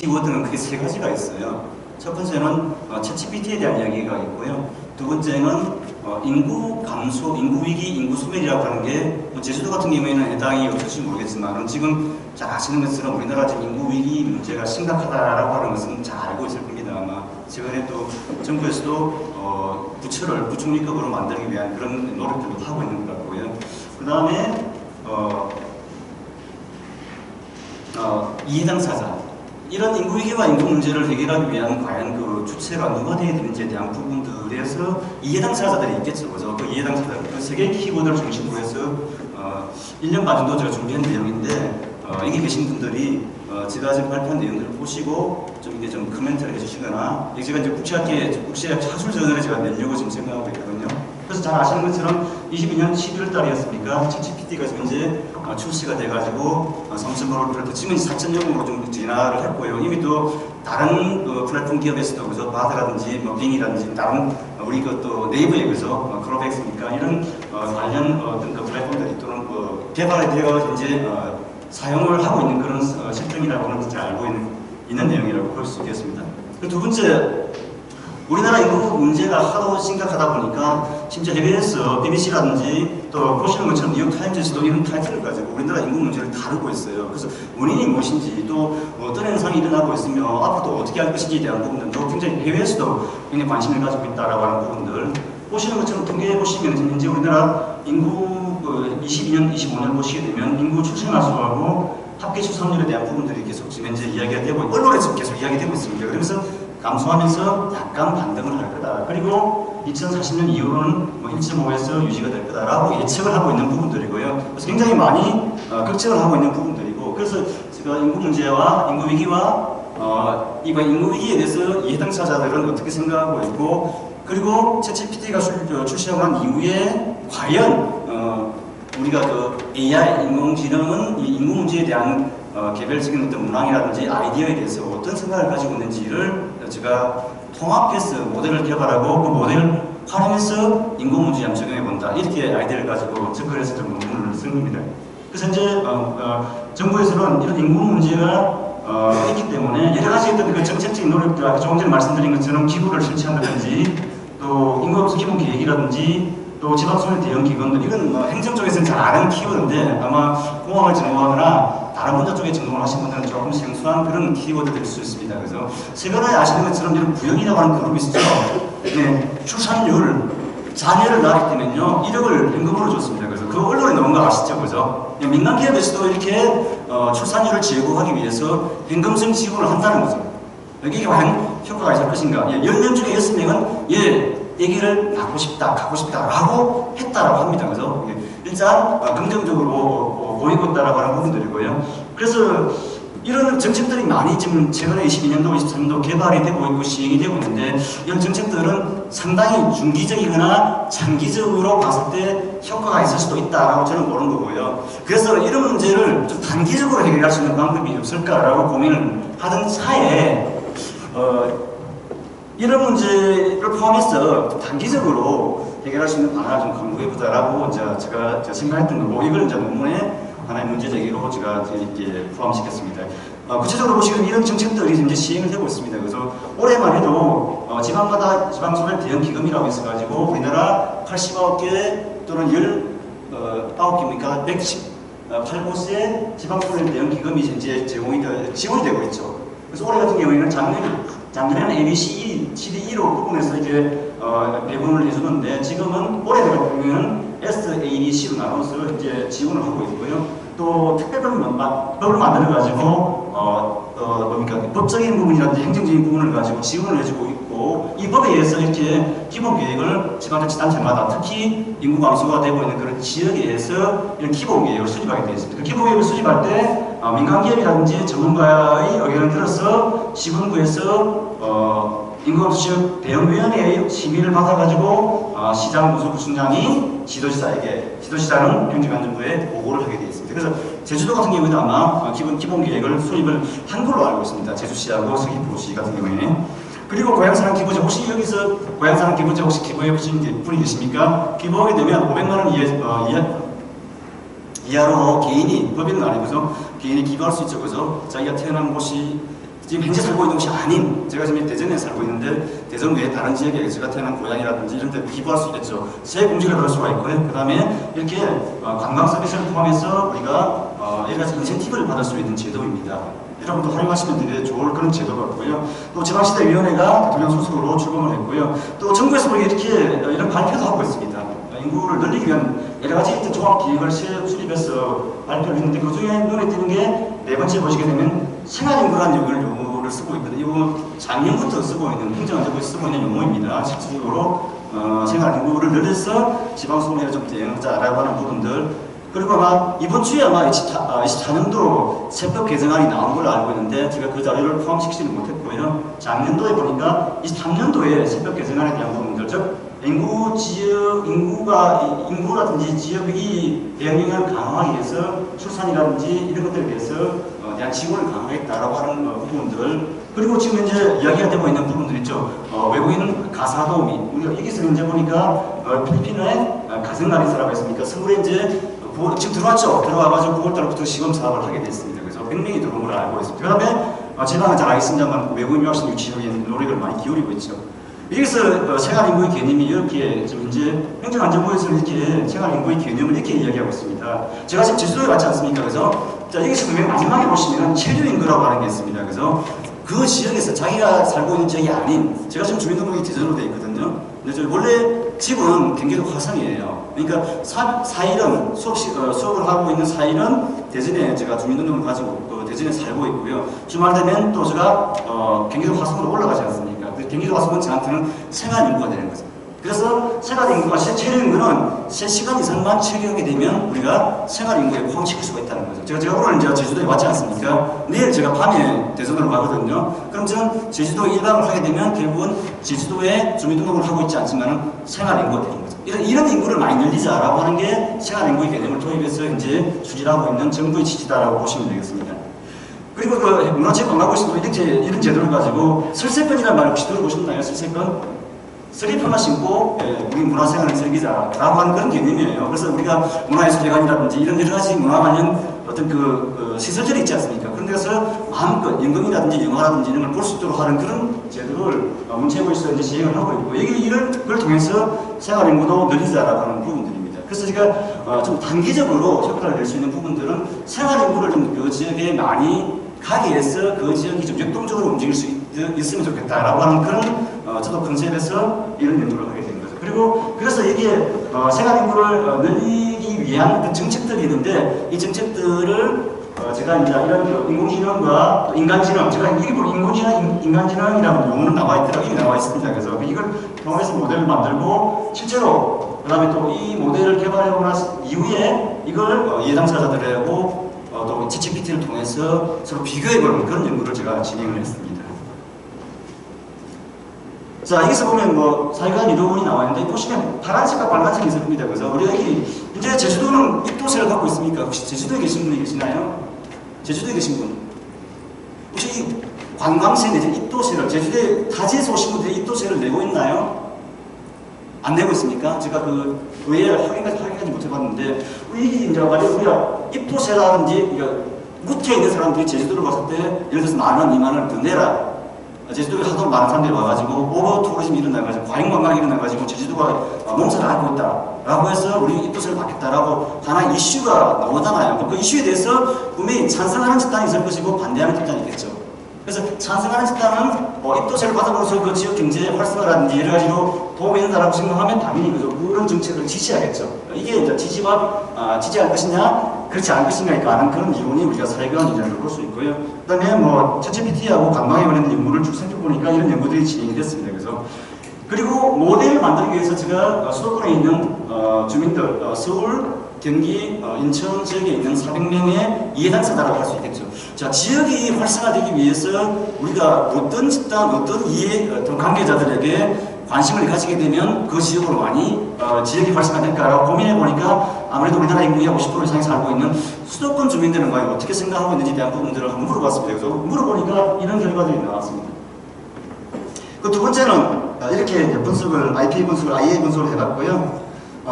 키워드는 크게 세 가지가 있어요. 첫 번째는 챗GPT에 대한 이야기가 있고요. 두 번째는 인구 감소, 인구 위기, 인구 소멸이라고 하는 게 제주도 같은 경우에는 해당이 어떨지 모르겠지만 지금 잘 아시는 것처럼 우리나라 지금 인구 위기 문제가 심각하다라고 하는 것은 잘 알고 있을 겁니다. 아마 최근에 또 정부에서도 부처를 부총리급으로 만들기 위한 그런 노력들도 하고 있는 것 같고요. 그 다음에 이해당사자, 이런 인구 위기와 인구 문제를 해결하기 위한 과연 그 주체가 누가 되어야 되는지에 대한 부분들에서 이해당사자들이 있겠죠. 그죠? 그 이해당사자들, 그 세 개의 키워드를 중심으로 해서 1년 반 정도 제가 준비한 내용인데 여기 계신 분들이 제가 지금 발표한 내용들을 보시고 좀 이게 좀 코멘트를 해주시거나, 제가 이제 국제학 학술 저널에 제가 내려고 지금 생각하고 있거든요. 그래서 잘 아시는 것처럼 22년 11월 달이었습니까? 챗GPT가 지금 이제 출시가 돼가지고 3.5%, 지금 4.0으로 좀 진화를 했고요. 이미 또 다른 플랫폼 기업에서도 그죠? 바드라든지 뭐 빙이라든지 다른 우리 또 네이버에 그죠? 크로백스니까 이런 관련 어떤 그 플랫폼들이 또는 개발이 되어 이제 사용을 하고 있는 그런 실정이라고는 잘 알고 있는 내용이라고 볼 수 있겠습니다. 두 번째, 우리나라 인구 문제가 하도 심각하다 보니까 심지어 해외에서 BBC라든지 또 보시는 것처럼 뉴욕타임즈에서도 이런 타이틀을 가지고 우리나라 인구 문제를 다루고 있어요. 그래서 원인이 무엇인지, 또 어떤 현상이 일어나고 있으며 앞으로 어떻게 할 것인지에 대한 부분들도 굉장히 해외에서도 굉장히 관심을 가지고 있다라고 하는 부분들, 보시는 것처럼 통계해 보시면 현재 우리나라 인구 22년, 25년 보시게 되면 인구 출생아 수하고 합계 출산율에 대한 부분들이 계속 지금 현재 이야기가 되고 언론에 지금 계속 이야기되고 있습니다. 그러면서 감소하면서 약간 반등을 할 거다. 그리고 2040년 이후로는 1.5에서 유지가 될 거다라고 예측을 하고 있는 부분들이고요. 그래서 굉장히 많이 걱정을 하고 있는 부분들이고, 그래서 제가 인구 문제와 인구 위기와 이번 인구 위기에 대해서 이해당사자들은 어떻게 생각하고 있고, 그리고 챗GPT가 출시하고 난 이후에 과연 우리가 그 AI, 인공지능은 이 인구 문제에 대한 개별적인 어떤 문항이라든지 아이디어에 대해서 어떤 생각을 가지고 있는지를 제가 통합해서 모델을 개발하고 그 모델을 활용해서 인구 문제에 한번 적용해본다, 이렇게 아이디어를 가지고 접근해서 좀 논문을 쓴 겁니다. 그래서 현재 정부에서는 이런 인구 문제가 있기 때문에 여러 가지 어떤 그 정책적인 노력들, 아까 조금 전에 말씀드린 것처럼 기구를 설치한다든지 또 인구감소 기본 계획이라든지 또 지방소멸 대응 기관들, 이건 행정 쪽에서는 잘 아는 키워드인데 아마 공학을 전공하거나 다른 분야 쪽에 전공을 하신 분들은 조금 생소한 그런 키워드들일 수 있습니다. 그래서 최근에 아시는 것처럼 이런 부영이라고 하는 그룹이 있죠. 네, 출산율, 자녀를 낳게 되면요 1억을 현금으로 줬습니다. 그래서 그 언론에 나온 거 아시죠, 그죠? 민간 기업에서도 이렇게 출산율을 제고하기 위해서 현금성 지급을 한다는 거죠. 여기에 과연 효과가 있을 것인가? 10명 중에 6명은 아기를 낳고 싶다, 갖고 싶다라고 했다라고 합니다. 그죠? 일단 긍정적으로 보이고 있다라고 하는 부분들이고요. 그래서 이런 정책들이 많이 지금 최근에 22년도, 23년도 개발이 되고 있고 시행이 되고 있는데, 이런 정책들은 상당히 중기적이거나 장기적으로 봤을 때 효과가 있을 수도 있다라고 저는 보는 거고요. 그래서 이런 문제를 좀 단기적으로 해결할 수 있는 방법이 없을까라고 고민을 하던 차에 이런 문제를 포함해서 단기적으로 해결할 수 있는 방안을 좀 강구해보자라고 제가 생각했던 거고, 이걸 이제 논문에 하나의 문제 제기로 제가 이렇게 포함시켰습니다. 구체적으로 보시면 이런 정책들이 이제 시행을 되고 있습니다. 그래서 올해만 해도 지방마다 지방소멸 대응 기금이라고 있어가지고 우리나라 89개 또는 19개입니까? 118곳의 지방소멸 대응 기금이 현재 지원이 되고 있죠. 그래서 올해 같은 경우에는 작년에는 ABCDE로 구분해서 이제 배분을 해주는데, 지금은 올해 같은 경우에는 SADC로 나눠서 이제 지원을 하고 있고요. 또 특별법을 만들어가지고 법적인 부분이라든지 행정적인 부분을 가지고 지원을 해주고 있고, 이 법에 의해서 이렇게 기본 계획을 지방자치단체마다 특히 인구 감소가 되고 있는 그런 지역에 의해서 이런 기본 계획을 수립하게 되어 있습니다. 그 기본 계획을 수립할 때 민간기업이라든지 전문가의 의견을 들어서 시군구에서 인구감소 대응위원회의 심의를 받아가지고 시장 부총장이 지도시장은 행정안전부에 보고를 하게 되어 있습니다. 그래서 제주도 같은 경우에는 아마 기본 계획을 수립을 한 걸로 알고 있습니다. 제주시하고 서귀포시 같은 경우에는. 그리고 고향사랑 기부제, 혹시 여기서 고향사랑 기부제 혹시 기부해 보신 분이 계십니까? 기부하게 되면 500만원 이하로 개인이, 법인은 아니고서 개인이 기부할 수 있죠. 그죠? 자기가 태어난 곳이 지금 현재 살고 있는 곳이 아닌, 제가 지금 대전에 살고 있는데 대전 외에 다른 지역에 제가 태어난 고향이라든지 이런 데 기부할 수 있겠죠. 세공지를 넣을 수가 있고요. 그 다음에 이렇게 관광 서비스를 포함해서 우리가 여러 가지 인센티브를 받을 수 있는 제도입니다. 여러분도 활용하시면 되게 좋을 그런 제도가 있고요. 또 지방시대위원회가 대통령 소속으로 출범을 했고요. 또 정부에서 이렇게 이런 발표도 하고 있습니다. 인구를 늘리기 위한 여러 가지 종합 기획을 수립해서 발표를 했는데 그 중에 눈에 띄는 게 네 번째 보시게 되면 생활인구라는 용어를 쓰고 있거든요. 이거 작년부터 쓰고 있는, 행정안전부에서 쓰고 있는 용어입니다. 실질적으로 생활인구를 늘려서 지방소득을 좀 대응하자라고 하는 부분들. 그리고 아마 이번 주에 아마 24년도 세법 개정안이 나온 걸로 알고 있는데 제가 그 자료를 포함시키지는 못했고요. 작년도에 보니까 23년도에 세법 개정안에 대한 부분들, 즉 인구라든지 지역의 대응 영향을 강화하기 위해서 출산이라든지 이런 것들에 대해서 대한 지원을 강화하겠다라고 하는 부분들, 그리고 지금 현재 이야기가 되고 있는 부분들 있죠. 외국인 가사도우미, 우리가 여기서 현재 보니까 필리핀의 가정나리사라고 했습니까? 서울에 이제 지금 들어왔죠. 들어와가지고 9월달부터 시범 사업을 하게 됐습니다. 그래서 100명이 들어온 걸 알고 있습니다. 그 다음에 지방은 잘 알겠습니다만 외국인 유학생 유치에 노력을 많이 기울이고 있죠. 여기서 생활인구의 개념이 이렇게 지금 현재 행정안전부에서 이렇게 생활인구의 개념을 이렇게 이야기하고 있습니다. 제가 지금 제주도에 왔지 않습니까? 그래서 자, 여기서 맨 마지막에 보시면 체류인구라고 하는 게 있습니다. 그래서 그 지역에서 자기가 살고 있는 지역이 아닌, 제가 지금 주민등록이 대전으로 되어 있거든요. 근데 저 원래 집은 경기도 화성이에요. 그러니까 4일은 수업을 하고 있는 4일은 대전에 제가 주민등록을 가지고 대전에 살고 있고요. 주말 되면 또 제가 경기도 화성으로 올라가지 않습니까? 경기도 화성은 저한테는 생활인구가 되는 거죠. 그래서 생활인구가 체류인구는 3시간 이상만 체류하게 되면 우리가 생활인구에 포함시킬 수가 있다는 거죠. 제가 오늘 이제 제주도에 왔지 않습니까? 내일 제가 밤에 대전으로 가거든요. 그럼 저는 제주도 1박을 하게 되면 결국은 제주도에 주민등록을 하고 있지 않지만 생활인구가 되는 거죠. 이런 인구를 많이 늘리자라고 하는 게 생활인구의 개념을 도입해서 이제 추진하고 있는 정부의 취지다라고 보시면 되겠습니다. 그리고 문화체육관광부에서도 이런 제도를 가지고 설세권이라는 말 혹시 들어보셨나요? 설세권? 슬리퍼 하나 신고 우리 문화생활을 즐기자라고 하는 그런 개념이에요. 그래서 우리가 문화예술회관이라든지 이런 여러 가지 문화 관련 어떤 시설들이 있지 않습니까? 그런 데서 마음껏 연극이라든지 영화라든지 이런 걸 볼 수 있도록 하는 그런 제도를 문체부에서 이제 시행을 하고 있고, 이걸 통해서 생활인구도 늘리자라고 하는 부분들입니다. 그래서 제가 좀 단기적으로 효과를 낼 수 있는 부분들은 생활인구를 좀 그 지역에 많이 가게 해서 그 지역이 좀 역동적으로 움직일 수 있으면 좋겠다라고 하는 그런 저도 컨셉에서 이런 연구를 하게 된 거죠. 그리고 그래서 이게 생활인구를 늘리기 위한 그 정책들이 있는데, 이 정책들을 제가 이제 이런 인공지능과 인간지능, 제가 일부러 인간지능이라는 용어는 나와 있더라고요. 이미 나와 있습니다. 그래서 이걸 통해서 모델을 만들고 실제로 그 다음에 또 이 모델을 개발하고 나서 이후에 이걸 예당사자들하고 또 챗GPT를 통해서 서로 비교해보는 그런 연구를 제가 진행을 했습니다. 자, 여기서 보면 사회관 이론이 나와 있는데, 보시면 파란색과 빨간색이 있습니다. 그래서 우리 여기 이제 제주도는 입도세를 갖고 있습니까? 혹시 제주도에 계신 분이 계시나요? 제주도에 계신 분? 혹시 관광세 내지 입도세를, 제주도에 타지에서 오신 분들이 입도세를 내고 있나요? 안 내고 있습니까? 제가 왜 확인까지 못 해봤는데, 이게 이제 우리가 입도세라든지, 무태에 있는 사람들이 제주도를 갔을 때, 예를 들어서 10,000원, 20,000원 더 내라. 제주도에 하도 많은 사람들이 와가지고, 오버 투어리즘이 일어나가지고, 과잉관광이 일어나가지고, 제주도가 농사를 앓고 있다라고 해서 우리 입도세를 받겠다라고 하나의 이슈가 나오잖아요. 그 이슈에 대해서 분명히 찬성하는 집단이 있을 것이고, 반대하는 집단이 있겠죠. 그래서 찬성하는 집단은 입도세를 받아보면서 그 지역 경제 활성화라든지 여러 가지로 도움이 된다라고 생각하면 당연히 그런 정책을 지지하겠죠. 이게 이제 지지할 것이냐, 그렇지 않을 것이냐에 관한 그런 이론이 우리가 사회관 이론으로 볼 수 있고요. 그 다음에 챗GPT하고 관광에 관련된 연구를 쭉 살펴보니까 이런 연구들이 진행이 됐습니다. 그리고 모델을 만들기 위해서 제가 수도권에 있는 주민들, 서울, 경기, 인천 지역에 있는 400명의 이해당사자라고 할 수 있겠죠. 자, 지역이 활성화되기 위해서 우리가 어떤 집단, 어떤 어떤 관계자들에게 관심을 가지게 되면 그 지역으로 많이 지역이 활성화될까라고 고민해 보니까 아무래도 우리나라 인구의 50% 이상이 살고 있는 수도권 주민들은 과연 어떻게 생각하고 있는지에 대한 부분들을 한번 물어봤습니다. 그래서 물어보니까 이런 결과들이 나왔습니다. 그 두 번째는 이렇게 분석을, IP 분석을, IA 분석을 해봤고요.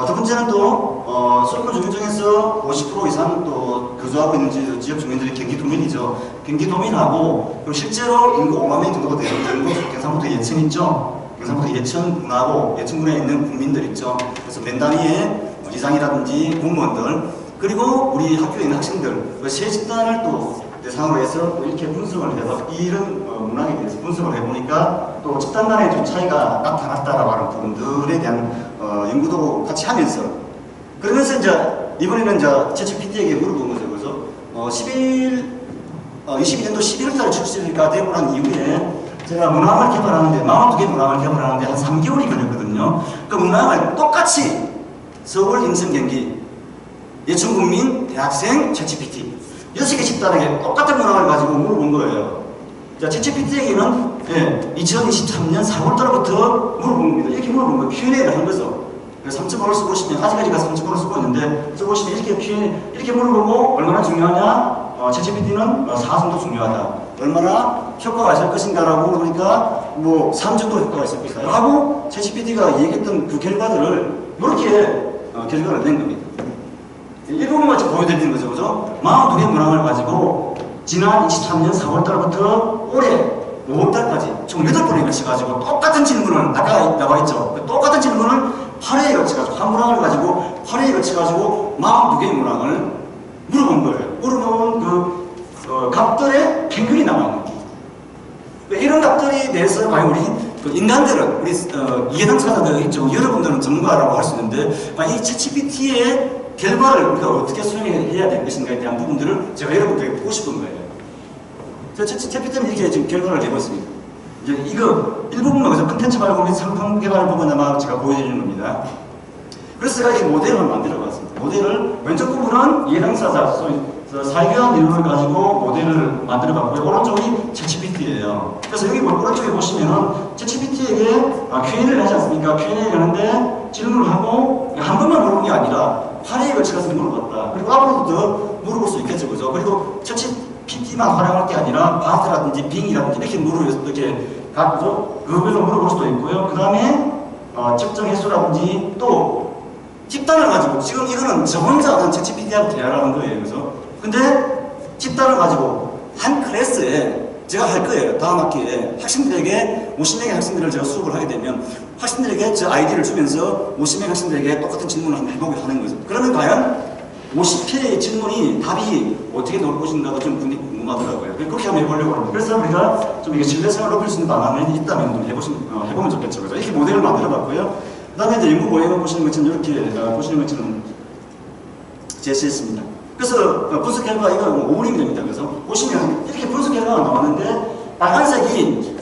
두 번째는 또 수도권 주민 중에서 50% 이상 또 거주하고 있는 지역 주민들이 경기도민이죠. 경기도민하고 그리고 실제로 인구 5만 명 정도가 되는 경상북도 예천 있죠. 경상북도 예천군하고 예천군에 있는 국민들 있죠. 그래서 맨 단위의 이장이라든지 공무원들 그리고 우리 학교에 있는 학생들 그 세 집단을 또 대상으로 해서 또 이렇게 분석을 해서 이런 문항에 대해서 분석을 해보니까 또 집단 간에 좀 차이가 나타났다라고 하는 부분들에 대한 연구도 같이 하면서 그러면서 이제 이번에는 이제 챗GPT에게 물어본 거죠. 그래서 22년도 11월달에 출시가 되고 난 이후에 제가 문항을 개발하는데 42개 문항을 개발하는데 한 3개월이 걸렸거든요. 그 문항을 똑같이 서울, 인천, 경기, 예천국민, 대학생, 챗GPT 6개 집단에게 똑같은 문항을 가지고 물어본 거예요. 자, 챗GPT에게는 2023년 4월달부터 물어본 겁니다. 이렇게 물어본 거예요. Q&A를 한 거죠. 3.5를 쓰고 있으면 아직까지가 3.5를 쓰고 있는데 써보시면 이렇게 물어보고 얼마나 중요하냐? 챗GPT는 4 정도 중요하다. 얼마나 효과가 있을 것인가라고 물어보니까 뭐 3 정도 효과가 있을 것이다. 하고 챗GPT가 얘기했던 그 결과들을 이렇게 결과를 낸 겁니다. 일부분만 지금 보여드리는 거죠. 그죠? 42개 문항을 가지고 지난 23년 4월달부터 올해 5월달까지 총 8번에 걸쳐가지고 똑같은 질문을 아까 나와있죠. 똑같은 질문을 8회에 걸쳐가지고 한 문항을 가지고 8회에 걸쳐가지고 42개의 문항을 물어본 거예요. 물어본 그 값들의 평균이 나와있는 거예요. 이런 값들에 대해서 과연 우리 그 인간들은 우리 이해당사자들 있죠. 여러분들은 전문가라고 할 수 있는데 과연 이 챗GPT의 결과를 우리가 어떻게 수행해야 될 것인가에 대한 부분들을 제가 여러분들에게 보고 싶은 거예요. 챗GPT는 이렇게 지금 결과를 내봤습니다. 이제 이거 일부분만 그래서 컨텐츠 말고 상품 개발 부분 아마 제가 보여드리는 겁니다. 그래서 제가 이 모델을 만들어봤습니다. 모델을 왼쪽 부분은 이해당사자, 사회교양 이론을 가지고 모델을 만들어봤고요. 오른쪽이 챗GPT예요. 그래서 여기 오른쪽에 보시면은 챗GPT에게 Q&A를 하지 않습니까? Q&A를 하는데 질문을 하고 한 번만 물어본 게 아니라 8회에 걸쳐서 물어봤다. 그리고 앞으로도 더 물어볼 수 있겠죠. 그죠? 그리고 챗GPT만 활용할 게 아니라 바스라든지 빙이라든지 이렇게 각죠? 그걸로 물어볼 수도 있고요. 그 다음에 측정 횟수라든지 또 집단을 가지고 지금 이거는 저 혼자 한 챗GPT하고 대화를 하는 거예요. 그죠? 근데 집단을 가지고 한 클래스에 제가 할 거예요. 다음 학기에 학생들에게 50명의 학생들을 제가 수업을 하게 되면 학생들에게 저 아이디를 주면서 50명 학생들에게 똑같은 질문을 한번 해보게 하는 거죠. 그러면 과연 50회의 질문이 답이 어떻게 나올 것인가도 좀 궁금하더라고요. 그렇게 한번 해보려고 합니다. 그래서 우리가 좀 이게 신뢰성을 높일 수 있는 방안이 있다면 좀 해보면 좋겠죠. 그래서 이렇게 모델을 만들어봤고요. 그 다음에 이제 연구 모형을 보시는 것처럼 이렇게 보시는 것처럼 제시했습니다. 그래서 분석 결과 이거 오분이 됩니다. 그래서 보시면 이렇게 분석 결과가 나왔는데 빨간색이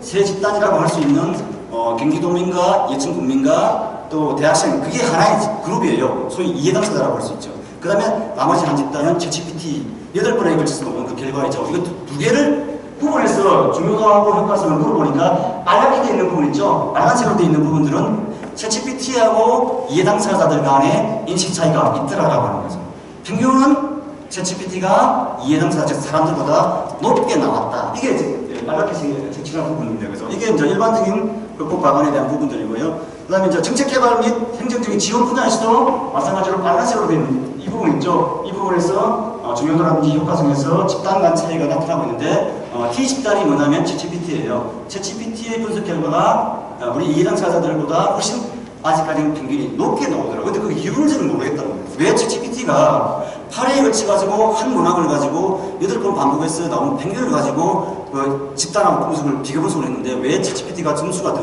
세 집단이라고 할 수 있는 경기도민과 예천군민과 또 대학생 그게 하나의 그룹이에요. 소위 이해당사자라고 할 수 있죠. 그 다음에 나머지 한 집단은 챗GPT 8번에 걸쳐서 나온 그 결과이죠. 이거 두 개를 구분해서 중요도하고 효과성을 물어보니까 빨갛게 되어 있는 부분 있죠. 빨간색으로 되어 있는 부분들은 챗GPT하고 이해당사자들 간의 인식 차이가 있더라라고 하는 거죠. 평균은 챗GPT가 이해당사자 즉 사람들보다 높게 나왔다. 이게 빨갛게 색칠한 부분입니다. 그래서 이게 이제 일반적인 극복 방안에 대한 부분들이고요. 그 다음에 이제 정책개발 및 행정적인 지원 분야에서도 마찬가지로 빨간색으로 된 이 부분 있죠. 이 부분에서 중요도라든지 효과성에서 집단 간 차이가 나타나고 있는데 T집단이 뭐냐면 챗GPT예요. 챗GPT의 분석 결과가 우리 이해당사자들보다 훨씬 아직까지는 평균이 높게 나오더라고요. 근데 그 이유를 저는 모르겠다고 해요. 왜 챗GPT가 8회에 걸쳐가지고 한 문항을 가지고 8번 반복해서 나온 평균을 가지고 그 집단하고 분석을 비교 분석을 했는데 왜 챗GPT가 점수가 더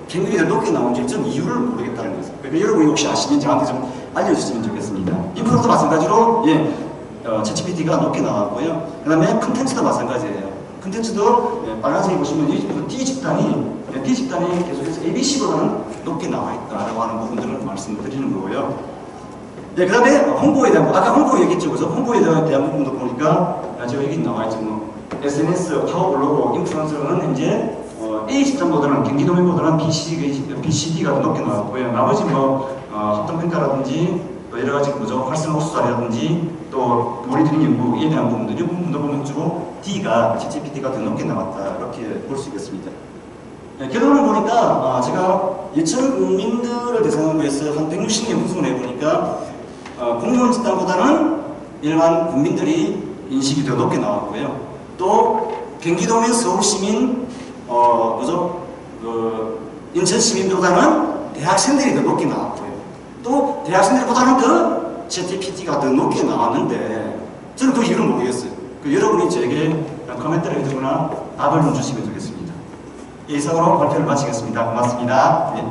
평균이 더 높게 나오는지 좀 이유를 모르겠다는 거죠. 그러니까 여러분이 혹시 아시면 저한테 좀 알려주시면 좋겠습니다. 인프로도 마찬가지로 챗GPT가 높게 나왔고요. 그 다음에 컨텐츠도 마찬가지예요. 컨텐츠도 빨간색에 보시면 이 D집단이 계속해서 ABC보다는 높게 나와 있다라고 하는 부분들을 말씀드리는 거고요. 그 다음에 홍보에 대한, 아까 홍보 얘기했죠. 그래서 홍보에 대한 부분도 보니까 제가 여기 나와 있죠. SNS, 파워블로그, 인플루언서는 현재 A집단보다는 경기도민보다는 BCD가 더 높게 나왔고요. 나머지 합동평가라든지 또 여러 가지 활성 호수자라든지 또 모니터링 연구에 대한 부분들, 이 부분도 보면 주로 D가 챗GPT가 더 높게 나왔다 이렇게 볼 수 있겠습니다. 네, 결론을 보니까 제가 예천 국민들을 대상으로 해서 한 160명 구성을 해보니까 공무원 집단보다는 일반 국민들이 인식이 더 높게 나왔고요. 또 경기도민, 서울시민, 인천 시민보다는 대학생들이 더 높게 나왔고요. 또 대학생들보다는 더 GDP가 더 높게 나왔는데 저는 그 이유를 모르겠어요. 여러분이 저에게 코멘트를 해주거나 답을 좀 주시면 좋겠습니다. 이상으로 발표를 마치겠습니다. 고맙습니다. 네.